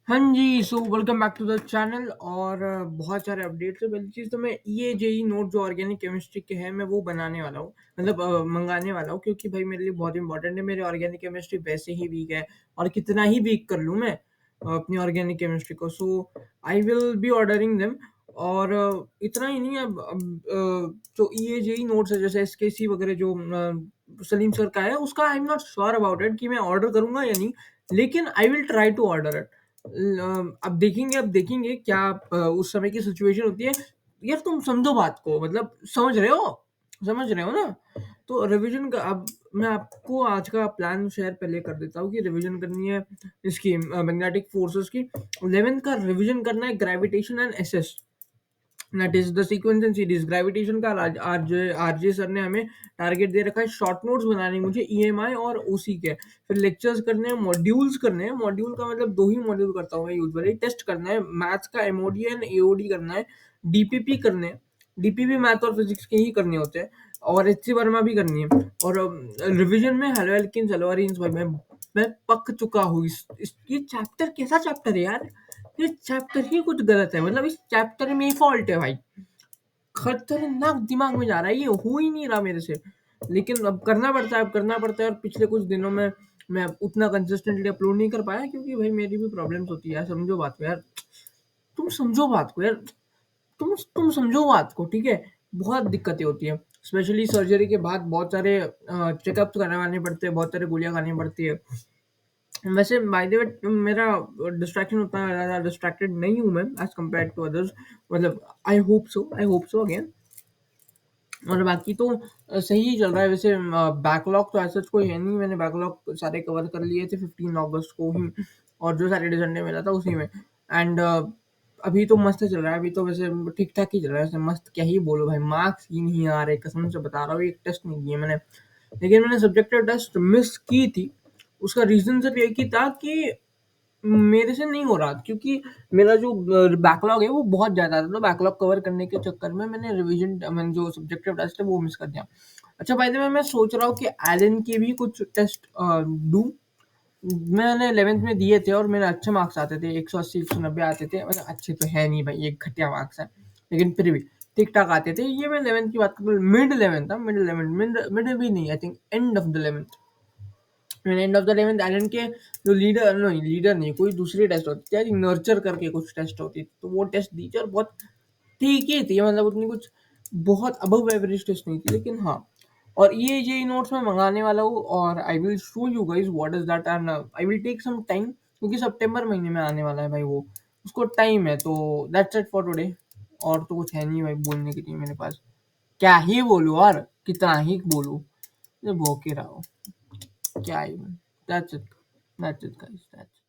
हाँ जी, so welcome back to the channel और बहुत सारे अपडेट्स है। पहली चीज़ तो मैं ये जेईई नोट जो ऑर्गेनिक केमिस्ट्री के हैं मैं वो बनाने वाला हूँ, मतलब मंगाने वाला हूँ, क्योंकि भाई मेरे लिए बहुत इंपॉर्टेंट है। मेरी ऑर्गेनिक केमिस्ट्री वैसे ही वीक है और कितना ही वीक कर लूँ मैं अपनी ऑर्गेनिक केमिस्ट्री को, so I will be ordering them. और इतना ही नहीं, जो ये जेईई नोट्स है जैसे एसकेसी वगैरह जो सलीम सर का है, उसका I am not sure about it कि मैं ऑर्डर करूंगा या नहीं, लेकिन I will try to order it. अब देखेंगे क्या उस समय की सिचुएशन होती है। यार तुम समझो बात को, मतलब समझ रहे हो ना। तो रिवीजन का अब मैं आपको आज का प्लान शेयर पहले कर देता हूँ कि रिवीजन करनी है इसकी मैग्नेटिक फोर्सेस की। 11th का रिवीजन करना है gravitation and SS, that is the sequence and series. Gravitation का आरजे सर ने हमें टारगेट दे रखा है, शॉर्ट नोट्स बनाने हैं मुझे ईएमआई और ओसी के। फिर लेक्चर्स करने हैं, मॉड्यूल्स करने हैं। मॉड्यूल का मतलब दो ही मॉड्यूल करता हूँ मैं यूजुअली। टेस्ट करना है, मैथ्स का एमओडी एंड एओडी करना है, डीपीपी करने हैं। डीपीपी मैथ और फिजिक्स के ही करने होते हैं, और एचसी वर्मा भी करनी है। और रिवीजन में हेलो एल्किन्स हेलो एरीन्स भाई मैं पक चुका हूँ। ये चैप्टर कैसा चैप्टर है यार, ये चैप्टर ही कुछ गलत है, मतलब इस चैप्टर में ही फॉल्ट है भाई। खतरनाक दिमाग में जा रहा है, ये हो ही नहीं रहा मेरे से, लेकिन अब करना पड़ता है, अब करना पड़ता है। और पिछले कुछ दिनों में मैं उतना कंसिस्टेंटली अपलोड नहीं कर पाया, क्योंकि भाई मेरी भी प्रॉब्लम्स होती है यार। समझो बात को यार, तुम समझो बात को यार, तुम समझो बात को, ठीक है। बहुत दिक्कतें होती है, स्पेशली सर्जरी के बाद बहुत सारे चेकअप्स करवाने पड़ते हैं, बहुत सारे गोलियां खानी पड़ती है। वैसे बाय द वे मेरा डिस्ट्रैक्शन उतना ज़्यादा डिस्ट्रैक्टेड नहीं हूँ मैं एज़ कम्पेयर टू अदर्स, मतलब आई होप सो अगेन। और बाकी तो सही ही चल रहा है वैसे। बैकलॉग तो ऐसा कोई है नहीं, मैंने बैकलॉग सारे कवर कर लिए थे 15 अगस्त को ही, और जो सैटरडे संडे मिला था उसी में। एंड अभी तो मस्त चल रहा है, अभी तो वैसे ठीक ठाक ही चल रहा है वैसे। मस्त क्या ही बोलो भाई, मार्क्स ही नहीं आ रहे, कसम से बता रहा हूँ। एक टेस्ट नहीं दिए मैंने, लेकिन मैंने सब्जेक्टिव टेस्ट मिस की थी। उसका रीजन सिर्फ एक ही था कि मेरे से नहीं हो रहा, क्योंकि मेरा जो बैकलॉग है वो बहुत ज़्यादा था। तो बैकलॉग कवर करने के चक्कर में मैंने जो सब्जेक्टिव टेस्ट है वो मिस कर दिया। अच्छा बाय द वे मैं सोच रहा हूँ कि एलन के भी कुछ टेस्ट दूँ। मैंने 11th में दिए थे और मेरे अच्छे मार्क्स आते थे, 180 190 आते थे। मतलब अच्छे तो है नहीं भाई, ये घटिया मार्क्स है, लेकिन फिर भी ठीक ठाक आते थे। ये मैं 11th की बात करूँ, मिड 11th था, मिड भी नहीं, I think end of the 11th। End of the 11th Allen के जो लीडर नहीं, कोई दूसरी टेस्ट होती थी, नर्चर करके कुछ टेस्ट होती थी, तो वो टेस्ट दी थी और बहुत ठीक ही थी, मतलब उतनी कुछ बहुत अबव एवरेज टेस्ट नहीं थी, लेकिन हाँ। और ये नोट्स मैं मंगाने वाला हूँ, और I will show you guys what is that, and I will take some time, क्योंकि सितंबर महीने में आने वाला है भाई वो, उसको टाइम है। तो दैट्स इट फॉर टुडे, और तो कुछ है नहीं भाई बोलने के लिए मेरे पास। क्या ही बोलूँ और कितना ही बोलूँ, ये भोग ही रहा हूँ क्या ही। That's it, that's it guys, that's